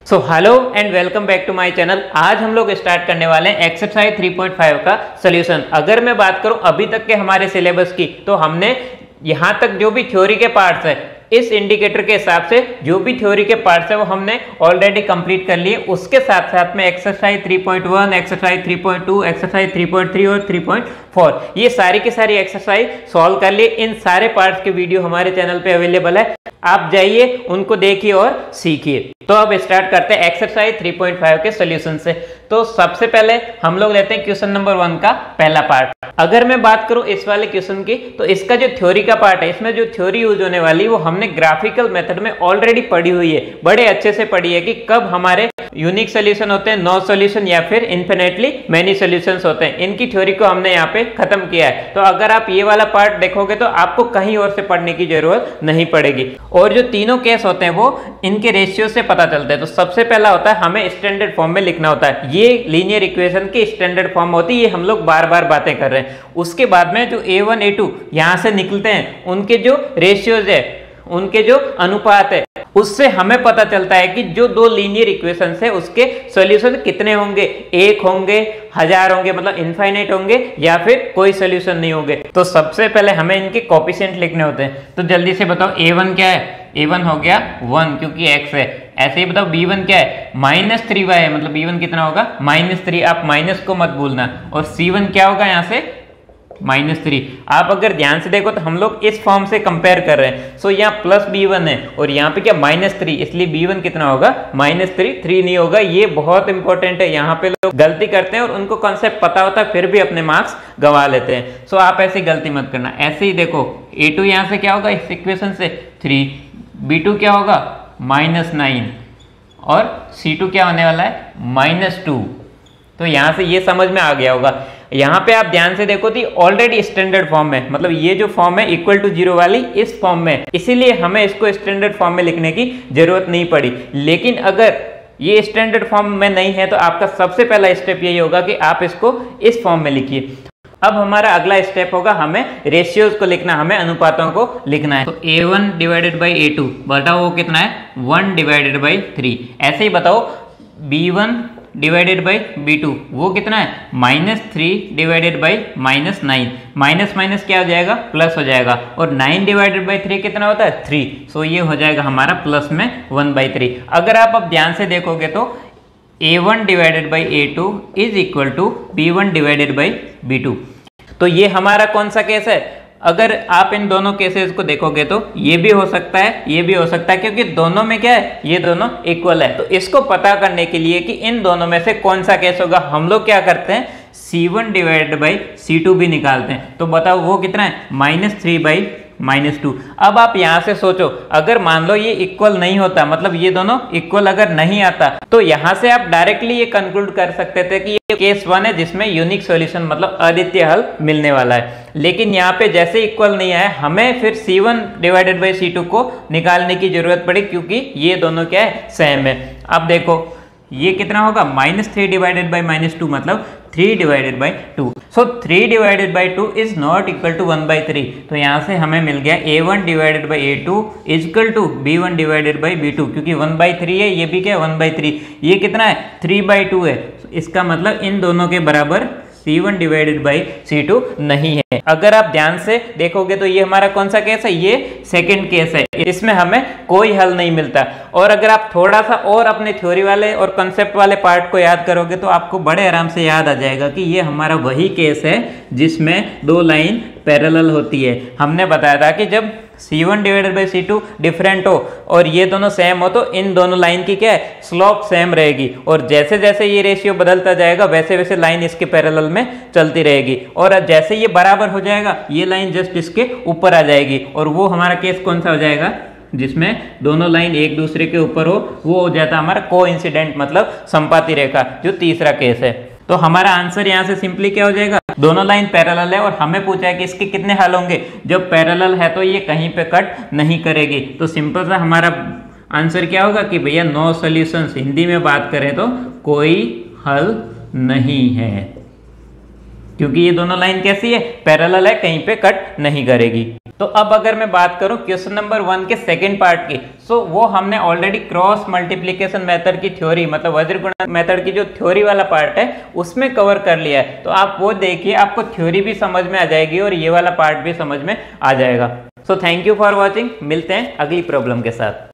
So hello and welcome back to my channel. आज हम लोग स्टार्ट करने वाले हैं एक्सरसाइज 3.5 का सॉल्यूशन। अगर मैं बात करूं अभी तक के हमारे सिलेबस की, तो हमने यहां तक जो भी थ्योरी के पार्ट्स है, इस इंडिकेटर के हिसाब से जो भी थ्योरी के पार्ट्स है वो हमने ऑलरेडी कंप्लीट कर लिए। उसके साथ साथ में एक्सरसाइज 3.1, एक्सरसाइज 3.2, एक्सरसाइज 3.3 और 3.4 ये सारी की सारी एक्सरसाइज सॉल्व कर लिए। इन सारे पार्ट्स के वीडियो हमारे चैनल पे अवेलेबल है, आप जाइए उनको देखिए और सीखिए। तो अब स्टार्ट करते हैं एक्सरसाइज 3.5 के सॉल्यूशन से। तो सबसे पहले हम लोग लेते हैं क्वेश्चन नंबर 1 का पहला पार्ट। अगर मैं बात करूं इस वाले क्वेश्चन की, तो इसका जो थ्योरी का पार्ट है, इसमें जो थ्योरी यूज होने वाली वो हमने ग्राफिकल मेथड में ऑलरेडी पढ़ी हुई है, बड़े अच्छे से पढ़ी है कि कब हमारे यूनिक सोल्यूशन होते हैं, नो सोल्यूशन या फिर इन्फिनेटली मेनी सोल्यूशंस होते हैं। इनकी थ्योरी को हमने यहाँ पे खत्म किया है। तो अगर आप ये वाला पार्ट देखोगे तो आपको कहीं और से पढ़ने की जरूरत नहीं पड़ेगी। और जो तीनों केस होते हैं वो इनके रेशियो से पता चलते हैं। तो सबसे पहला होता है हमें स्टैंडर्ड फॉर्म में लिखना होता है। ये लीनियर इक्वेशन की स्टैंडर्ड फॉर्म होती है, ये हम लोग बार बार बातें कर रहे हैं। उसके बाद में जो a1 a2 यहां से निकलते हैं, उनके जो रेशियोज है, उनके जो अनुपात है, उससे हमें पता चलता है कि जो दो लीनियर इक्वेशन है उसके सॉल्यूशन कितने होंगे, एक होंगे, हजार होंगे, मतलब इनफाइनाइट होंगे, या फिर कोई सॉल्यूशन नहीं होंगे। तो सबसे पहले हमें इनके कोएफिशिएंट लिखने होते हैं। तो जल्दी से बताओ a1 क्या है? a1 हो गया 1 क्योंकि x है। ऐसे ही बताओ b1 क्या है? -3y है, मतलब b1 कितना होगा? -3। आप माइनस को मत भूलना। और c1 क्या होगा यहाँ से? -3। आप अगर ध्यान से देखो तो हम लोग इस फॉर्म से कंपेयर कर रहे हैं। सो यहाँ प्लस b1 है और यहाँ पे क्या -3, इसलिए b1 कितना होगा? -3, 3 नहीं होगा। ये बहुत इंपॉर्टेंट है, यहाँ पे लोग गलती करते हैं और उनको कॉन्सेप्ट पता होता है फिर भी अपने मार्क्स गंवा लेते हैं। सो आप ऐसी गलती मत करना। ऐसे ही देखो a2 यहाँ से क्या होगा इस इक्वेशन से? 3, b2 क्या होगा? -9 और c2 क्या होने वाला है? -2। तो यहां से ये समझ में आ गया होगा। यहां पे आप ध्यान से देखो तो ऑलरेडी स्टैंडर्ड फॉर्म में, मतलब ये जो फॉर्म है इक्वल टू 0 वाली इस फॉर्म में, इसीलिए हमें इसको स्टैंडर्ड फॉर्म में लिखने की जरूरत नहीं पड़ी। लेकिन अगर ये स्टैंडर्ड फॉर्म में नहीं है तो आपका सबसे पहला स्टेप यही होगा कि आप इसको इस फॉर्म में लिखिए। अब हमारा अगला स्टेप होगा हमें रेशियोज को लिखना, हमें अनुपातों को लिखना है। तो a1 डिवाइडेड बाई a2 बताओ वो कितना है? 1 डिवाइडेड बाई 3। ऐसे ही बताओ b1 डिवाइडेड बाई b2 वो कितना है? -3 डिवाइडेड बाई -9। माइनस माइनस क्या हो जाएगा? प्लस हो जाएगा। और 9 डिवाइडेड बाई 3 कितना होता है? 3। सो ये हो जाएगा हमारा प्लस में 1/3। अगर आप अब ध्यान से देखोगे तो a1 divided by a2 is equal to b1 divided by b2। तो ये हमारा कौन सा केस है? अगर आप इन दोनों केसेस को देखोगे तो ये भी हो सकता है, ये भी हो सकता है, क्योंकि दोनों में क्या है? ये दोनों इक्वल है। तो इसको पता करने के लिए कि इन दोनों में से कौन सा केस होगा, हम लोग क्या करते हैं? c1 डिवाइडेड बाई c2 भी निकालते हैं। तो बताओ वो कितना है? -3 बाई -2। अब आप यहां से सोचो, अगर मान लो ये इक्वल नहीं होता, मतलब ये दोनों इक्वल अगर नहीं आता, तो यहां से आप डायरेक्टली ये कंक्लूड कर सकते थे कि ये केस 1 है जिसमें यूनिक सॉल्यूशन मतलब अद्वितीय हल मिलने वाला है। लेकिन यहाँ पे जैसे इक्वल नहीं आया, हमें फिर c1 डिवाइडेड बाई c2 को निकालने की जरूरत पड़ी, क्योंकि ये दोनों क्या है? सेम है। अब देखो ये कितना होगा? -3 डिवाइडेड बाई -2 मतलब 3 divided by 2। So 3 divided by 2 is not equal to 1/3। तो यहाँ से हमें मिल गया a1 divided by a2 is equal to b1 divided by b2, क्योंकि 1/3 है, ये भी क्या है? 1/3। ये कितना है? 3/2 है। इसका मतलब इन दोनों के बराबर c1 डिवाइडेड बाई c2 नहीं है। अगर आप ध्यान से देखोगे तो ये हमारा कौन सा केस है? ये सेकंड केस है, इसमें हमें कोई हल नहीं मिलता। और अगर आप थोड़ा सा और अपने थ्योरी वाले और कॉन्सेप्ट वाले पार्ट को याद करोगे तो आपको बड़े आराम से याद आ जाएगा कि ये हमारा वही केस है जिसमें दो लाइन पैरेलल होती है। हमने बताया था कि जब c1 divided by c2 different हो और ये दोनों सेम हो तो इन दोनों लाइन की क्या है? स्लोप सेम रहेगी। और जैसे जैसे ये रेशियो बदलता जाएगा वैसे वैसे लाइन इसके पैरेलल में चलती रहेगी। और जैसे ये बराबर हो जाएगा ये लाइन जस्ट इसके ऊपर आ जाएगी। और वो हमारा केस कौन सा हो जाएगा? जिसमें दोनों लाइन एक दूसरे के ऊपर हो, वो हो जाता है हमारा कोइंसिडेंट मतलब संपाती रेखा, जो तीसरा केस है। तो हमारा आंसर यहाँ से सिंपली क्या हो जाएगा? दोनों लाइन पैरेलल है और हमें पूछा है कि इसके कितने हल होंगे। जब पैरेलल है तो ये कहीं पे कट नहीं करेगी। तो सिंपल सा हमारा आंसर क्या होगा कि भैया नो सॉल्यूशंस। हिंदी में बात करें तो कोई हल नहीं है, क्योंकि ये दोनों लाइन कैसी है? पैरेलल है, कहीं पे कट नहीं करेगी। तो अब अगर मैं बात करूं क्वेश्चन नंबर 1 के सेकंड पार्ट की, सो वो हमने ऑलरेडी क्रॉस मल्टीप्लिकेशन मेथड की थ्योरी मतलब वज्र गुणन मेथड की जो थ्योरी वाला पार्ट है उसमें कवर कर लिया है। तो आप वो देखिए, आपको थ्योरी भी समझ में आ जाएगी और ये वाला पार्ट भी समझ में आ जाएगा। So thank you for watching, मिलते हैं अगली प्रॉब्लम के साथ।